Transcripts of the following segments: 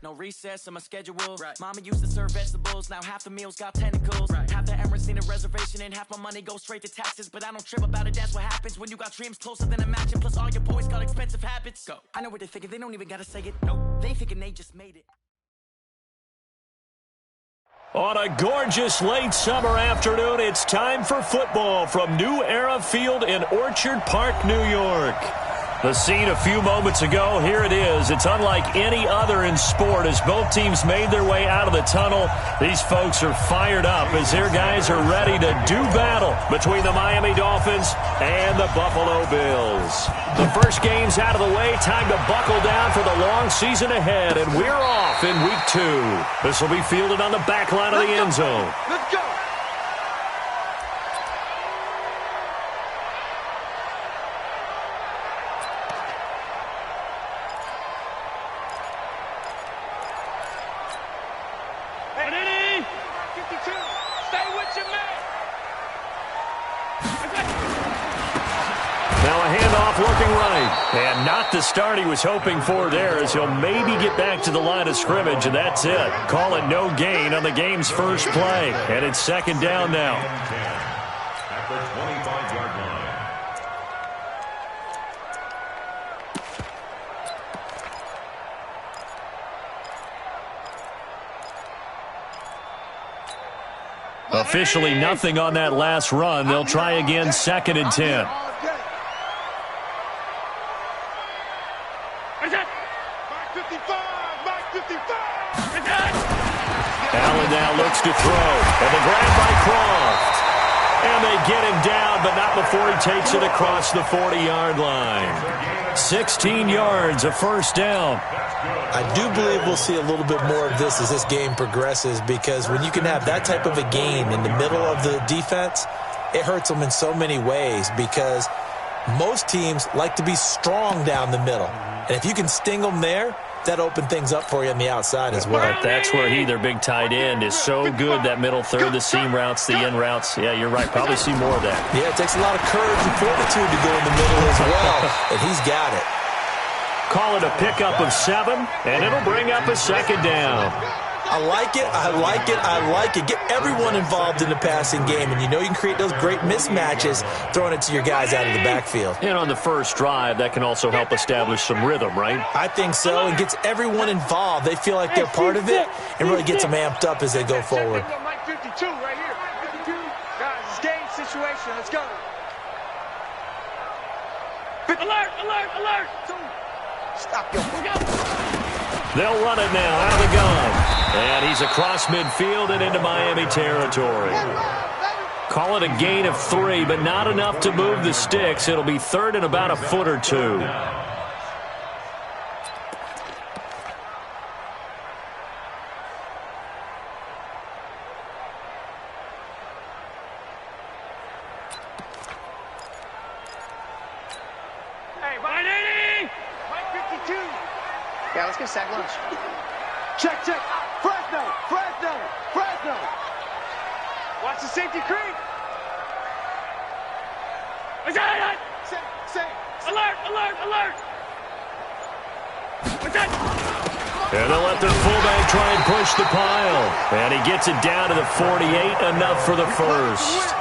No recess on my schedule. Right. Mama used to serve vegetables. Now half the meals got tentacles. Right. Half the Emirates need a reservation and half my money goes straight to taxes. But I don't trip about it. That's what happens when you got dreams closer than a mansion. Plus all your boys got expensive habits. Go. I know what they're thinking. They don't even gotta say it. Nope. They thinking they just made it. On a gorgeous late summer afternoon, it's time for football from New Era Field in Orchard Park, New York. The scene a few moments ago, here it is. It's unlike any other in sport as both teams made their way out of the tunnel. These folks are fired up as their guys are ready to do battle between the Miami Dolphins and the Buffalo Bills. The first game's out of the way. Time to buckle down for the long season ahead, and we're off in week 2. This will be fielded on the back line of the end zone. Let's go. And not the start he was hoping for there, as he'll maybe get back to the line of scrimmage, and that's it. Call it no gain on the game's first play. And it's second down now. At the 25-yard line. Officially nothing on that last run. They'll try again, 2nd and 10. Allen now looks to throw, and the grab by Croft. And they get him down, but not before he takes it across the 40-yard line. 16 yards, a first down. I do believe we'll see a little bit more of this as this game progresses, because when you can have that type of a gain in the middle of the defense, it hurts them in so many ways, because most teams like to be strong down the middle. And if you can sting them there, that opened things up for you on the outside as well. That's where their big tight end, is so good, that middle third, the seam routes, the in routes. Yeah, you're right. Probably see more of that. Yeah, it takes a lot of courage and fortitude to go in the middle as well, and he's got it. Call it a pickup of 7, and it'll bring up a second down. I like it, I like it, I like it. Get everyone involved in the passing game, and you know you can create those great mismatches throwing it to your guys out of the backfield. And on the first drive, that can also help establish some rhythm, right? I think so, and gets everyone involved. They feel like they're part of it, and really gets them amped up as they go forward. Mike 52 right here. 52. Guys, it's game situation. Let's go. Alert, alert, alert. Stop your. They'll run it now out of the gun. And he's across midfield and into Miami territory. Call it a gain of 3, but not enough to move the sticks. It'll be 3rd and about a foot or 2. Hey, Mike 52. Yeah, let's get sack lunch. Check, check. Fresno, Fresno, Fresno. Watch the safety creep. Say. Alert, alert, alert. And they'll let their fullback try and push the pile. And he gets it down to the 48, enough for the first.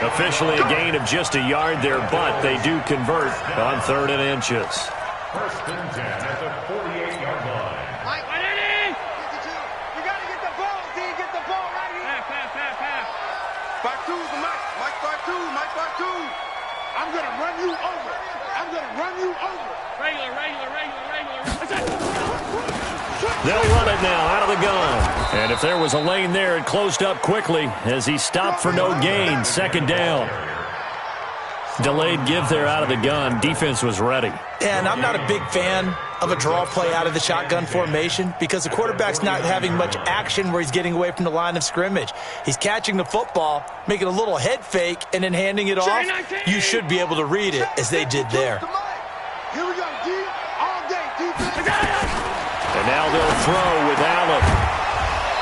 Officially a gain of just a yard there, but they do convert on 3rd and inches. First and 10 at the 48-yard line. Mike, you got to get the ball, D. Get the ball right here. Pass. Back two, Mike back two. I'm going to run you over. Regular. They'll run it now out of the gun. And if there was a lane there, it closed up quickly as he stopped for no gain. 2nd down. Delayed give there out of the gun. Defense was ready. And I'm not a big fan of a draw play out of the shotgun formation because the quarterback's not having much action where he's getting away from the line of scrimmage. He's catching the football, making a little head fake, and then handing it off. You should be able to read it as they did there. Here we go, D. All day, defense. And now they'll throw with Allen.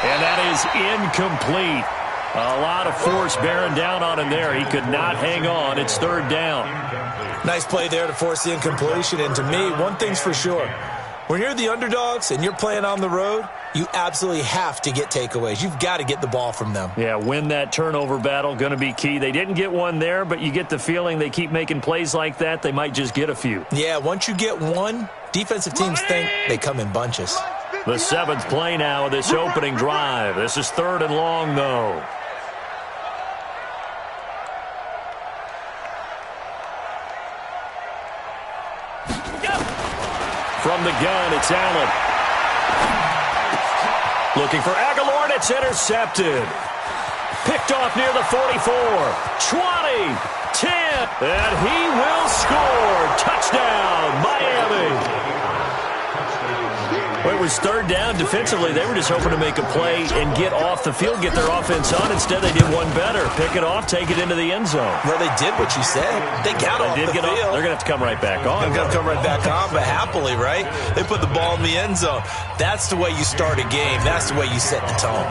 And that is incomplete. A lot of force bearing down on him there. He could not hang on. It's 3rd down. Nice play there to force the incompletion. And to me, one thing's for sure. When you're the underdogs and you're playing on the road, you absolutely have to get takeaways. You've got to get the ball from them. Yeah, win that turnover battle, going to be key. They didn't get one there, but you get the feeling they keep making plays like that, they might just get a few. Yeah, once you get one, defensive teams think they come in bunches. The 7th play now of this opening drive. This is 3rd and long, though. From the gun, it's Allen. Looking for Aguilar, and it's intercepted. Picked off near the 44, 20, 10, and he will score. Touchdown, Miami. Well, it was 3rd down. Defensively, they were just hoping to make a play and get off the field, get their offense on. Instead, they did one better. Pick it off, take it into the end zone. Well, they did what you said. They got off the field. They're going to have to come right back on. They're going to come right back on, but happily, right? They put the ball in the end zone. That's the way you start a game. That's the way you set the tone.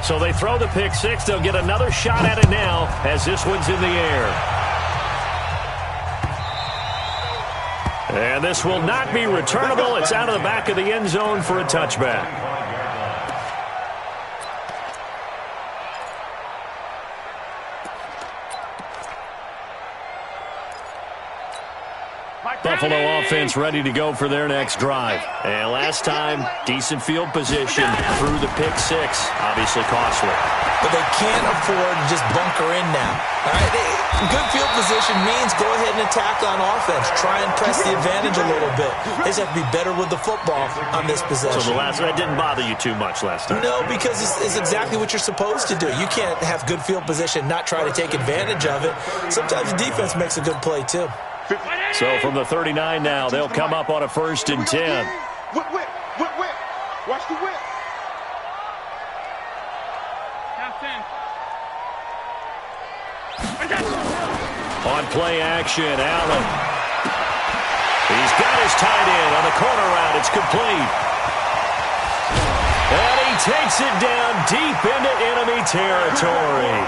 So they throw the pick 6. They'll get another shot at it now as this one's in the air. And this will not be returnable. It's out of the back of the end zone for a touchback. Buffalo offense ready to go for their next drive. And last time, decent field position through the pick 6. Obviously costly. But they can't afford to just bunker in now. All right, good field position means go ahead and attack on offense. Try and press the advantage a little bit. They just have to be better with the football on this possession. So that didn't bother you too much last time? No, because it's exactly what you're supposed to do. You can't have good field position, not try to take advantage of it. Sometimes the defense makes a good play, too. So from the 39 now, they'll come up on a 1st and 10. Whip. Watch the whip. On play action, Allen. He's got his tight end on the corner route. It's complete. And he takes it down deep into enemy territory.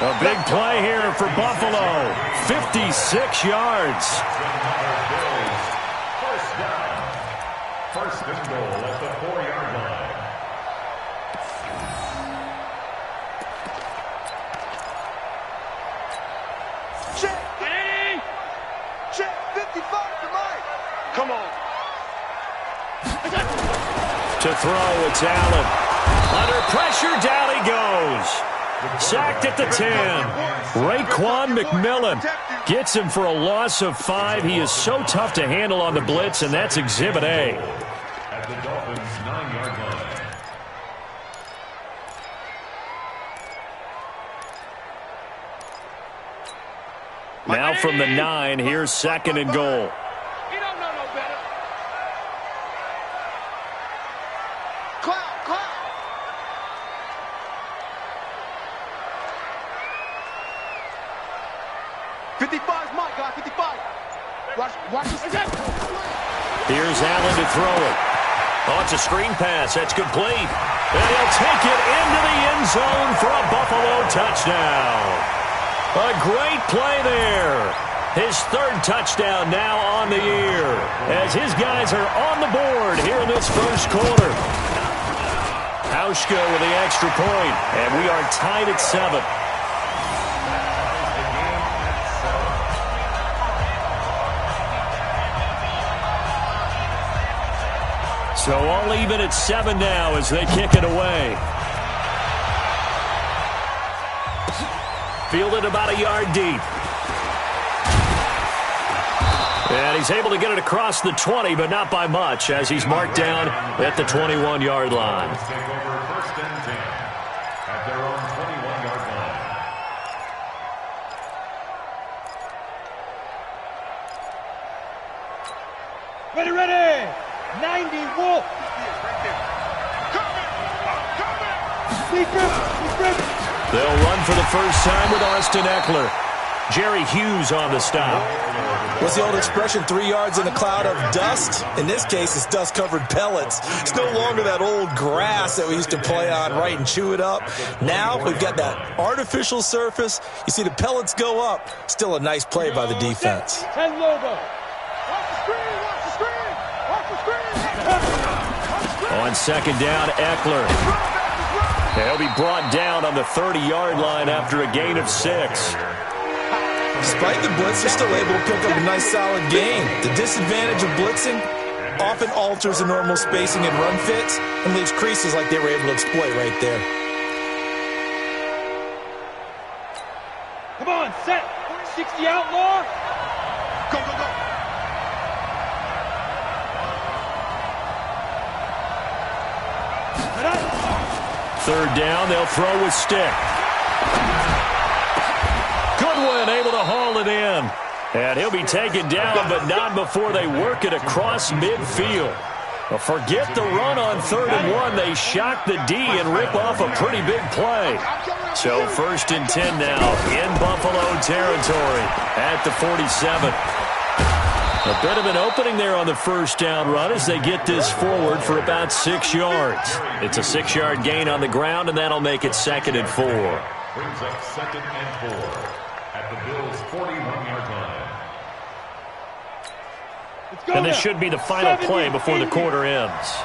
A big play here for Buffalo. 56 yards. First and goal at the 4-yard line. Check. 55 to Mike. Come on. To throw, it's Allen. Under pressure, down he goes. Sacked at the 10. Raekwon McMillan gets him for a loss of 5. He is so tough to handle on the blitz, and that's Exhibit A. At the Dolphins' 9-yard line. Now from the 9, here's 2nd and goal. He don't know no better. Cloud. 55's Mike, guy. 55. Watch this. Here's Allen to throw it. Oh, it's a screen pass. That's complete. And he'll take it into the end zone for a Buffalo touchdown. A great play there. His 3rd touchdown now on the year as his guys are on the board here in this first quarter. Hauschka with the extra point, and we are tied at 7. So all even at 7 now as they kick it away. Fielded about a yard deep. And he's able to get it across the 20, but not by much, as he's marked down at the 21-yard line. Take over 1st and 10 at their own 21-yard line. Ready. 90 Wolf. They'll run for the first time with Austin Eckler. Jerry Hughes on the stop. What's the old expression, 3 yards in a cloud of dust? In this case, it's dust-covered pellets. It's no longer that old grass that we used to play on, right, and chew it up. Now we've got that artificial surface. You see the pellets go up. Still a nice play by the defense. 10 logo. Watch the screen. Watch the screen. Watch the On second down, Eckler. He'll be brought down on the 30-yard line after a gain of 6. Despite the blitz, they're still able to pick up a nice, solid gain. The disadvantage of blitzing often alters the normal spacing and run fits and leaves creases like they were able to exploit right there. Come on, set. 60 outlaw. Go, go, go. Third down, they'll throw with stick. Goodwin able to haul it in. And he'll be taken down, but not before they work it across midfield. Forget the run on 3rd and 1. They shock the D and rip off a pretty big play. So 1st and 10 now in Buffalo territory at the 47. A bit of an opening there on the first down run as they get this forward for about 6 yards. It's a 6-yard gain on the ground, and that'll make it 2nd and 4. Brings up 2nd and 4 at the Bills' 41-yard line. And this should be the final play before the quarter ends.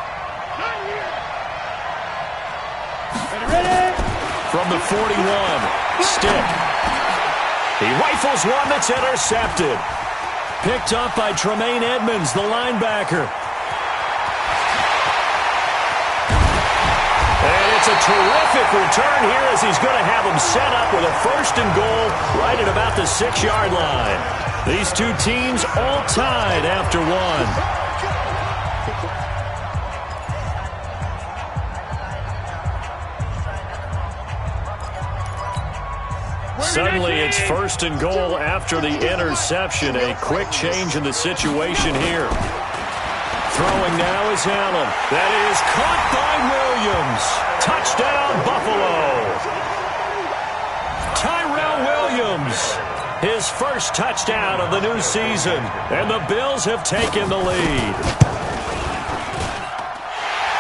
From the 41, Stick. He rifles one that's intercepted. Picked up by Tremaine Edmonds, the linebacker. And it's a terrific return here as he's going to have him set up with a 1st and goal right at about the 6-yard line. These two teams all tied after 1. Suddenly, it's 1st and goal after the interception. A quick change in the situation here. Throwing now is Allen. That is caught by Williams. Touchdown, Buffalo. Tyrell Williams. His first touchdown of the new season. And the Bills have taken the lead.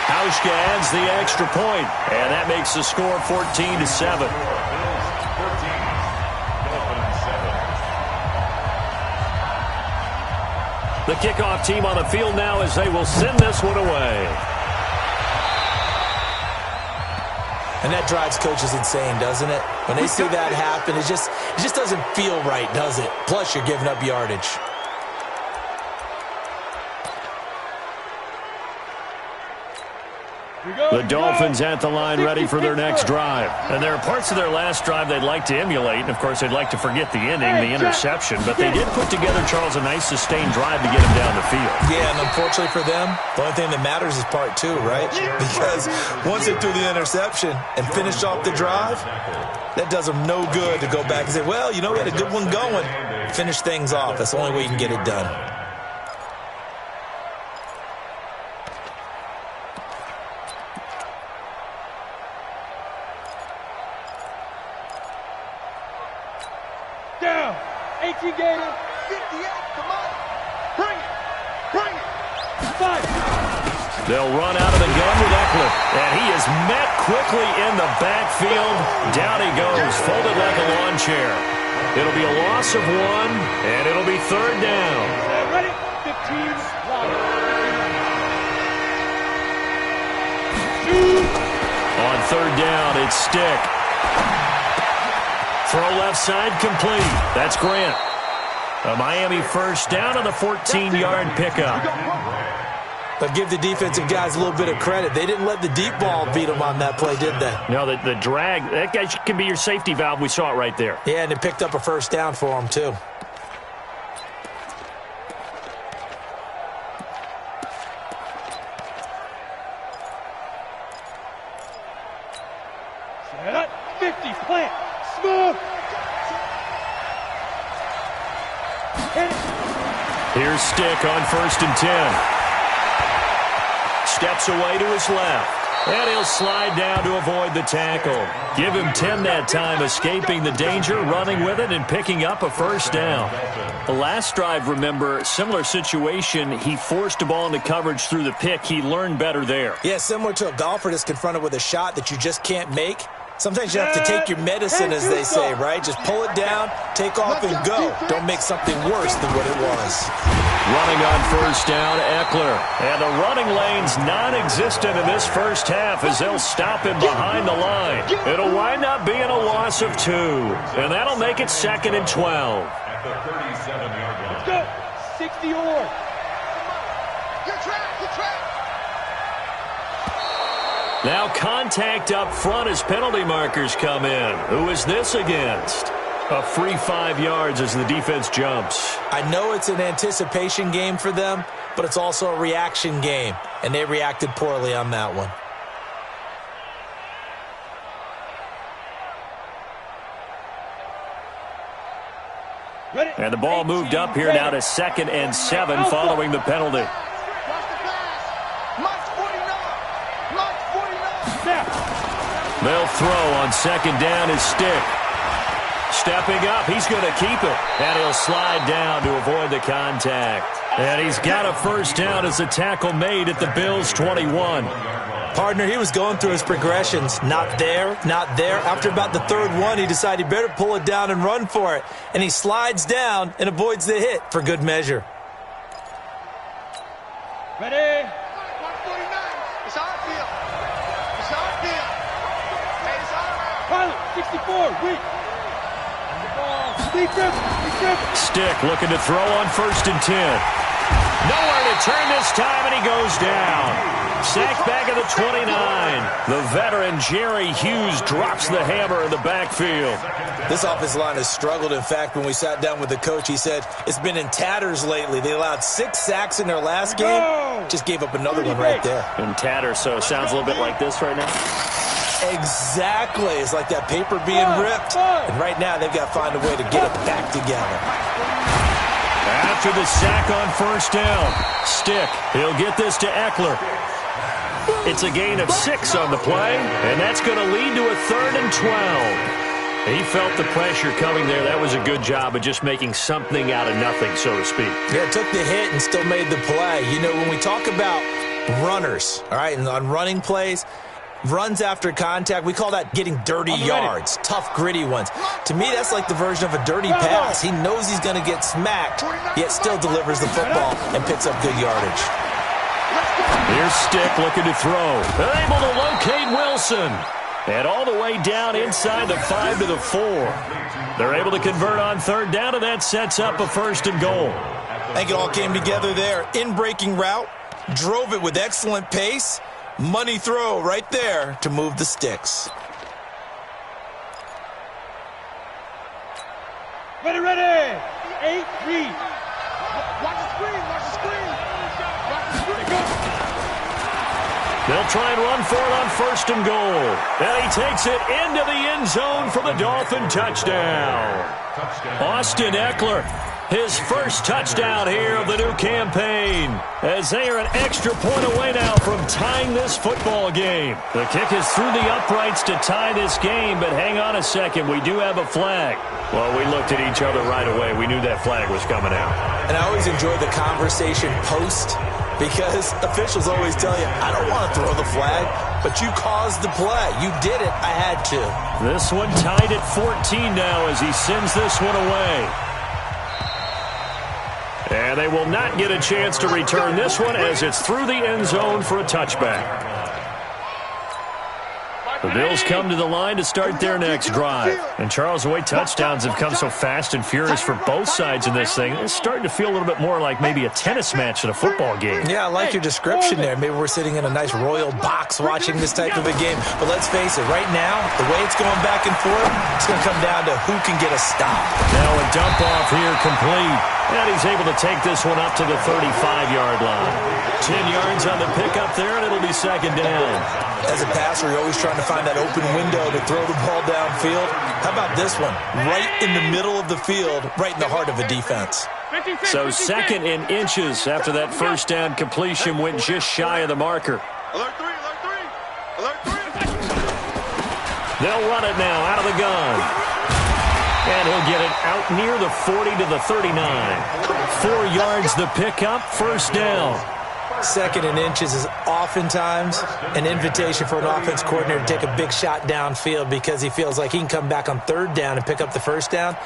Hauschka adds the extra point, and that makes the score 14-7. The kickoff team on the field now as they will send this one away. And that drives coaches insane, doesn't it? When they see that happen, it just doesn't feel right, does it? Plus, you're giving up yardage. The Dolphins at the line ready for their next drive. And there are parts of their last drive they'd like to emulate. And, of course, they'd like to forget the ending, the interception. But they did put together, Charles, a nice sustained drive to get him down the field. Yeah, and unfortunately for them, the only thing that matters is part 2, right? Because once they threw the interception and finished off the drive, that does them no good to go back and say, well, you know, we had a good one going. Finish things off. That's the only way you can get it done. Down. 18 Gator. 58. Come on. Bring it. Bring it. 5. They'll run out of the gun with Eckler. And he is met quickly in the backfield. Down he goes, folded like a lawn chair. It'll be a loss of 1, and it'll be 3rd down. Ready? 15. On 3rd down, it's Stick. Throw left side complete. That's Grant. A Miami first down on the 14-yard pickup. But give the defensive guys a little bit of credit. They didn't let the deep ball beat them on that play, did they? No, the drag, that guy can be your safety valve. We saw it right there. Yeah, and it picked up a first down for them, too. Set up. 50. Plant. Smooth. Here's Stick on 1st and 10. Steps away to his left. And he'll slide down to avoid the tackle. Give him 10 that time, escaping the danger, running with it, and picking up a first down. The last drive, remember, similar situation. He forced a ball into coverage through the pick. He learned better there. Yeah, similar to a golfer that's confronted with a shot that you just can't make. Sometimes you have to take your medicine, as they say, right? Just pull it down, take off, and go. Don't make something worse than what it was. Running on first down, Eckler. And the running lane's non-existent in this first half as they'll stop him behind the line. It'll wind up being a loss of 2. And that'll make it 2nd and 12. At the 37-yard line. Let's go. 60 or. Good track. Now contact up front as penalty markers come in. Who is this against? A free 5 yards as the defense jumps. I know it's an anticipation game for them, but it's also a reaction game, and they reacted poorly on that one. And the ball moved up here now to 2nd and 7 following the penalty. They'll throw on 2nd down is Stick. Stepping up, he's going to keep it. And he'll slide down to avoid the contact. And he's got a first down as the tackle made at the Bills' 21. Partner, he was going through his progressions. Not there, not there. After about the 3rd one, he decided he better pull it down and run for it. And he slides down and avoids the hit for good measure. Ready? 149. It's our field. It's our field. Hey, it's our pilot. 64. Weak. Stick looking to throw on 1st and 10. Nowhere to turn this time, and he goes down. Sacked back at the 29. The veteran Jerry Hughes drops the hammer in the backfield. This offensive line has struggled. In fact, when we sat down with the coach, he said it's been in tatters lately. They allowed 6 sacks in their last game. Just gave up another one right there. In tatters, so it sounds a little bit like this right now. Exactly. It's like that paper being ripped. And right now, they've got to find a way to get it back together. After the sack on 1st down, Stick, he'll get this to Eckler. It's a gain of 6 on the play, and that's going to lead to a 3rd and 12. He felt the pressure coming there. That was a good job of just making something out of nothing, so to speak. Yeah, took the hit and still made the play. You know, when we talk about runners, all right, and on running plays, runs after contact, we call that getting dirty yards, tough, gritty ones. To me, that's like the version of a dirty pass. He knows he's going to get smacked, yet still delivers the football and picks up good yardage. Here's Stick looking to throw. They're able to locate Wilson. And all the way down inside the 5 to the 4. They're able to convert on 3rd down, and that sets up a 1st and goal. I think it all came together there. In-breaking route, drove it with excellent pace. Money throw right there to move the sticks. Ready. 8-3. Watch the screen. They'll try and run for it on 1st and goal. And he takes it into the end zone for the Dolphin touchdown. Austin Eckler, his first touchdown here of the new campaign, as they are an extra point away now from tying this football game. The kick is through the uprights to tie this game, but hang on a second, we do have a flag. Well, we looked at each other right away. We knew that flag was coming out. And I always enjoy the conversation post, because officials always tell you, I don't want to throw the flag, but you caused the play. You did it. I had to. This one tied at 14 now as he sends this one away. And they will not get a chance to return this one as it's through the end zone for a touchback. The Bills come to the line to start their next drive. And, Charles, the way touchdowns have come so fast and furious for both sides in this thing, it's starting to feel a little bit more like maybe a tennis match than a football game. Yeah, I like your description there. Maybe we're sitting in a nice royal box watching this type of a game. But let's face it, right now, the way it's going back and forth, it's going to come down to who can get a stop. Now a dump off here complete. And he's able to take this one up to the 35-yard line. 10 yards on the pickup there, and it'll be 2nd down. As a passer, you're always trying to find that open window to throw the ball downfield. How about this one? Right in the middle of the field, right in the heart of a defense. So 2nd in inches after that first down completion went just shy of the marker. Alert 3. They'll run it now out of the gun. And he'll get it out near the 40 to the 39. 4 yards the pickup, 1st down. Second and inches is oftentimes an invitation for an offense coordinator to take a big shot downfield because he feels like he can come back on third down and pick up the first down.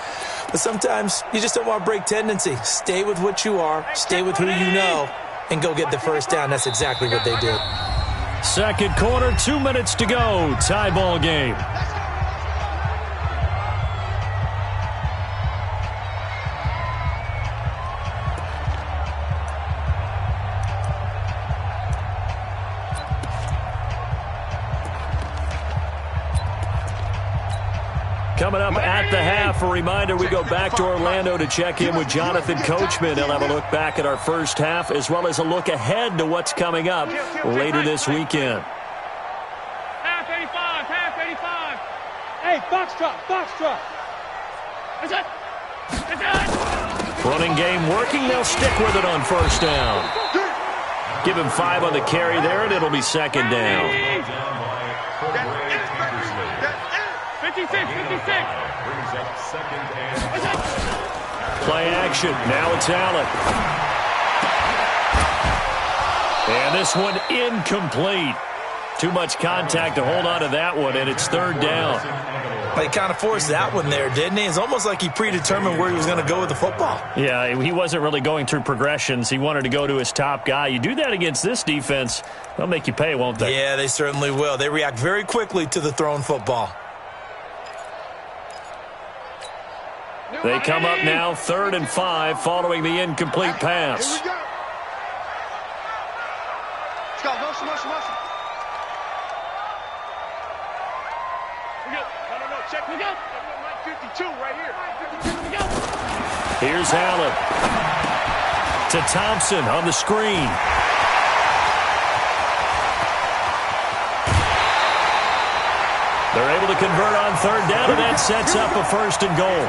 But sometimes you just don't want to break tendency. Stay with what you are, stay with who you know, and go get the first down. That's exactly what they did. Second quarter, 2 minutes to go. Tie ball game. Coming up at the half, a reminder, we go back to Orlando to check in with Jonathan Coachman. He'll have a look back at our first half as well as a look ahead to what's coming up later this weekend. Half 85, half 85. Hey, foxtrot. Running game working. They'll stick with it on first down. Give him 5 on the carry there, and it'll be second down. 56. Play action. Now it's Allen. And this one incomplete. Too much contact to hold on to that one, and it's third down. He kind of forced that one there, didn't he? It's almost like he predetermined where he was going to go with the football. Yeah, he wasn't really going through progressions. He wanted to go to his top guy. You do that against this defense, they'll make you pay, won't they? Yeah, they certainly will. They react very quickly to the thrown football. They come up now, 3rd and 5, following the incomplete pass. Here we go. Let's go. Motion. No. Check. We go. Mike 52 right here. We go. Here's Allen. To Thompson on the screen. They're able to convert on third down, and that sets up a 1st and goal.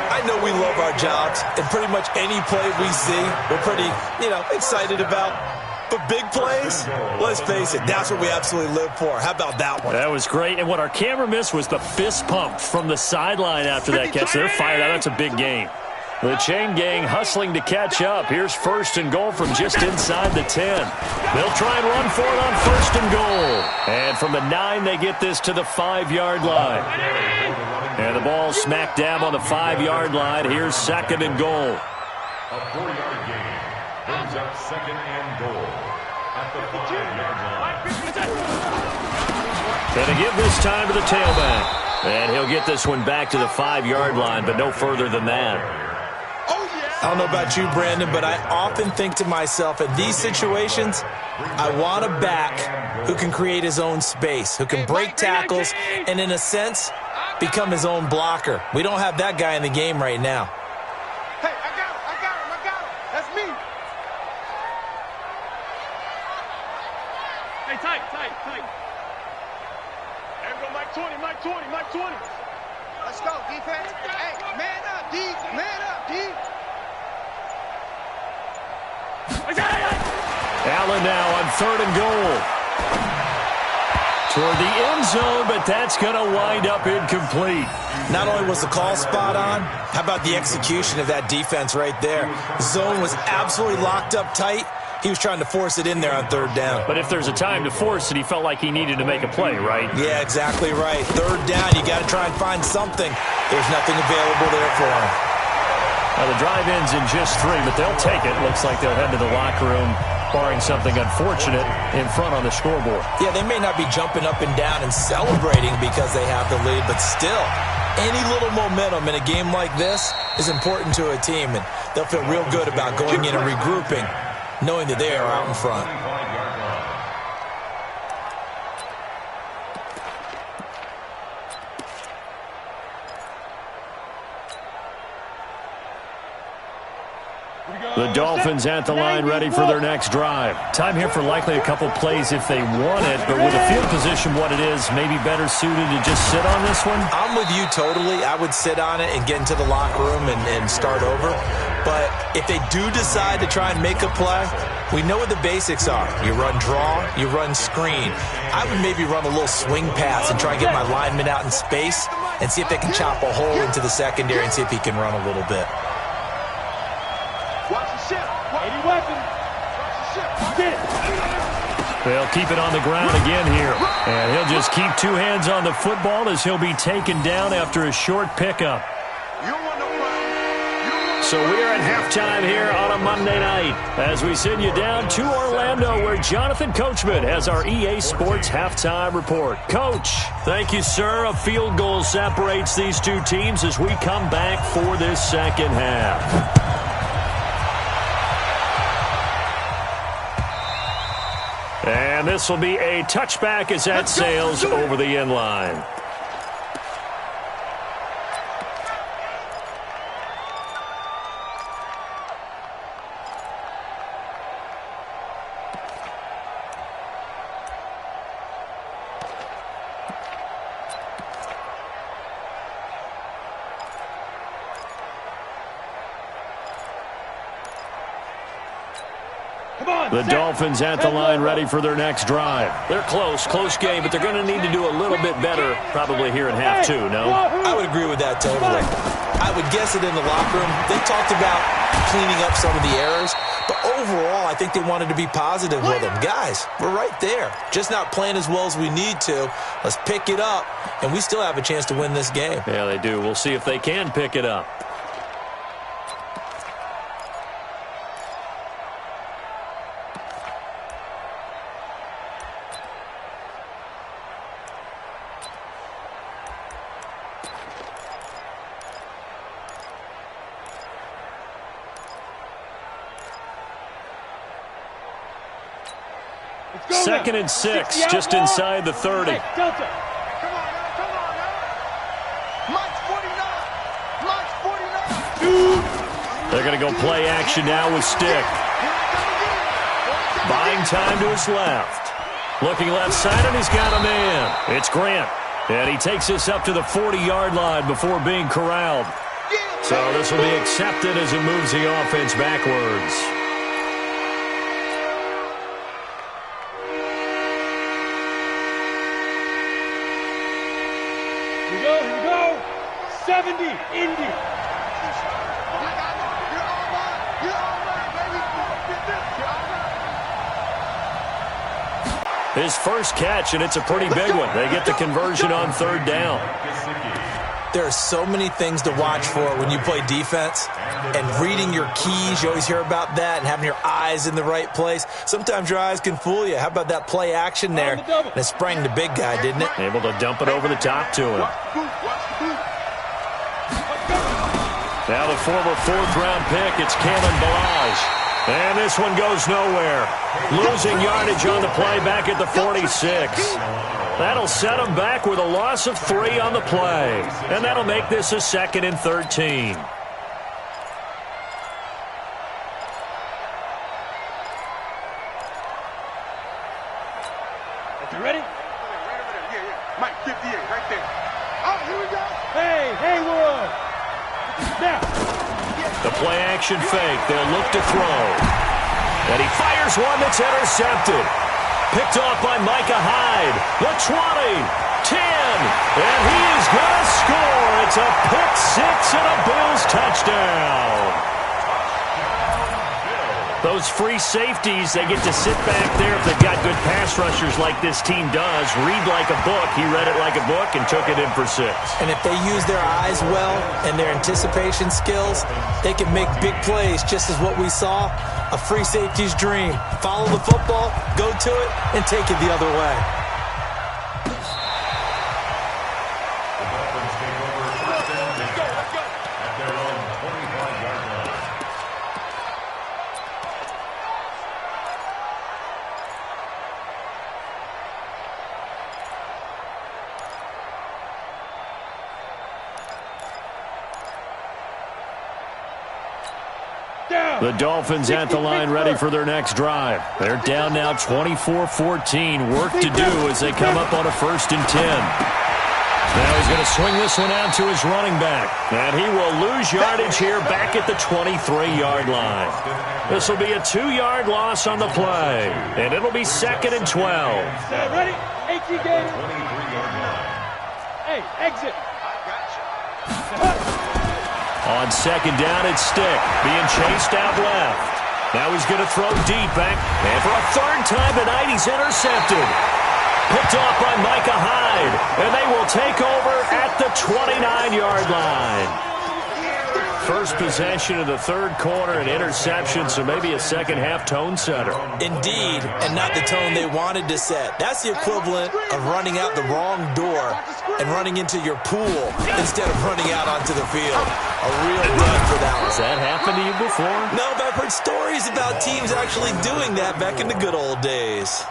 I know we love our jobs, and pretty much any play we see, we're pretty, excited about. But big plays, let's face it, that's what we absolutely live for. How about that one? That was great, and what our camera missed was the fist pump from the sideline after that catch. They're fired out. That's a big game. The chain gang hustling to catch up. Here's 1st and goal from just inside the 10. They'll try and run for it on 1st and goal. And from the 9, they get this to the 5-yard line. And the ball smack dab on the 5-yard line. Here's 2nd and goal. A 4-yard gain brings up 2nd and goal at the 5-yard line. And to give this time to the tailback. And he'll get this one back to the 5-yard line, but no further than that. I don't know about you, Brandon, but I often think to myself, in these situations, I want a back who can create his own space, who can break tackles, and in a sense, become his own blocker. We don't have that guy in the game right now. Hey, I got him. That's me. Hey, tight. There we go, Mike 20. Let's go, defense. Hey, man up, D. Allen now on 3rd and goal. Toward the end zone, but that's going to wind up incomplete. Not only was the call spot on, how about the execution of that defense right there? Zone was absolutely locked up tight. He was trying to force it in there on 3rd down. But if there's a time to force it, he felt like he needed to make a play, right? Yeah, exactly right. 3rd down, you got to try and find something. There's nothing available there for him. Now the drive ends in just 3, but they'll take it. Looks like they'll head to the locker room, barring something unfortunate in front on the scoreboard. Yeah, they may not be jumping up and down and celebrating because they have the lead, but still, any little momentum in a game like this is important to a team, and they'll feel real good about going in and regrouping, knowing that they are out in front. The Dolphins at the line ready for their next drive. Time here for likely a couple plays if they want it, but with the field position what it is, maybe better suited to just sit on this one? I'm with you totally. I would sit on it and get into the locker room and start over. But if they do decide to try and make a play, we know what the basics are. You run draw, you run screen. I would maybe run a little swing pass and try and get my lineman out in space and see if they can chop a hole into the secondary and see if he can run a little bit. Watch the ship. 80 weapons. Watch the ship. They'll keep it on the ground again here. And he'll just keep two hands on the football as he'll be taken down after a short pickup. So we're at halftime here on a Monday night as we send you down to Orlando where Jonathan Coachman has our EA Sports halftime report. Coach, thank you, sir. A field goal separates these two teams as we come back for this second half. And this will be a touchback as that sails over the end line. The Dolphins at the line ready for their next drive. They're close game, but they're going to need to do a little bit better probably here in half two, no? I would agree with that totally. I would guess it in the locker room. They talked about cleaning up some of the errors, but overall I think they wanted to be positive with them. Guys, we're right there. Just not playing as well as we need to. Let's pick it up, and we still have a chance to win this game. Yeah, they do. We'll see if they can pick it up. Second and 6, just inside the 30. Hey, Delta. Come on now. Mike's 49. Mike's 49. They're going to go play action now with Stick. Buying time to his left. Looking left side, and he's got a man. It's Grant. And he takes this up to the 40-yard line before being corralled. So this will be accepted as it moves the offense backwards. Here we go. 70, Indy. His first catch, and it's a pretty big one. They get the conversion on third down. There are so many things to watch for when you play defense, and reading your keys, you always hear about that, and having your eyes in the right place. Sometimes your eyes can fool you. How about that play action there? And it sprang the big guy, didn't it? Able to dump it over the top to him. Now the former fourth-round pick, it's Kalen Ballage. And this one goes nowhere. Losing yardage on the play back at the 46. That'll set him back with a loss of 3 on the play. And that'll make this a 2nd and 13. You ready? Right over there. Yeah. Mike, 58, right there. Oh, here we go. Hey, Haywood. Now. The play action fake. They'll look to throw. And he fires one that's intercepted. Picked off by Micah Hyde. The 20, 10, and he is going to score. It's a pick 6 and a Bills touchdown. Those free safeties, they get to sit back there if they've got good pass rushers like this team does. Read like a book. He read it like a book and took it in for 6. And if they use their eyes well and their anticipation skills, they can make big plays, just as what we saw. A free safety's dream. Follow the football, go to it, and take it the other way. The Dolphins take over first and 10 at their own 25-yard line. The Dolphins at the line ready for their next drive. They're down now 24-14. Work to do as they come up on a 1st and 10. Now he's going to swing this one out to his running back. And he will lose yardage here back at the 23-yard line. This will be a 2-yard loss on the play. And it'll be 2nd and 12. Ready? HE game. 23-yard line. Hey, exit. On 2nd down, it's Stick, being chased out left. Now he's going to throw deep back. And for a third time tonight, he's intercepted. Picked off by Micah Hyde. And they will take over at the 29-yard line. First possession of the third quarter, an interception, so maybe a second-half tone setter. Indeed, and not the tone they wanted to set. That's the equivalent of running out the wrong door and running into your pool instead of running out onto the field. A real dud for that one. Has that happened to you before? No, but I've heard stories about teams actually doing that back in the good old days.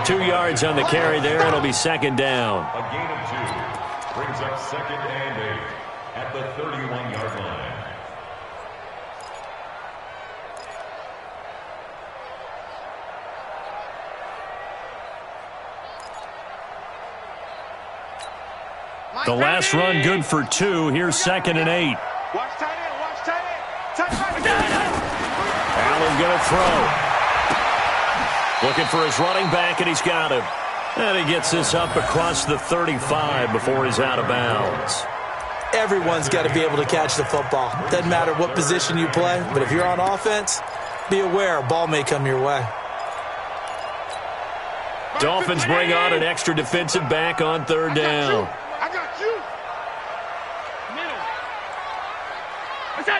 2 yards on the carry there. It'll be second down. A gain of 2 brings up second and 8 at the 31-yard line. The last run good for 2. Here's second and 8. Watch tight end, watch tight end. Allen going to throw. Looking for his running back, and he's got him. And he gets this up across the 35 before he's out of bounds. Everyone's got to be able to catch the football. Doesn't matter what position you play, but if you're on offense, be aware a ball may come your way. Dolphins bring on an extra defensive back on third down.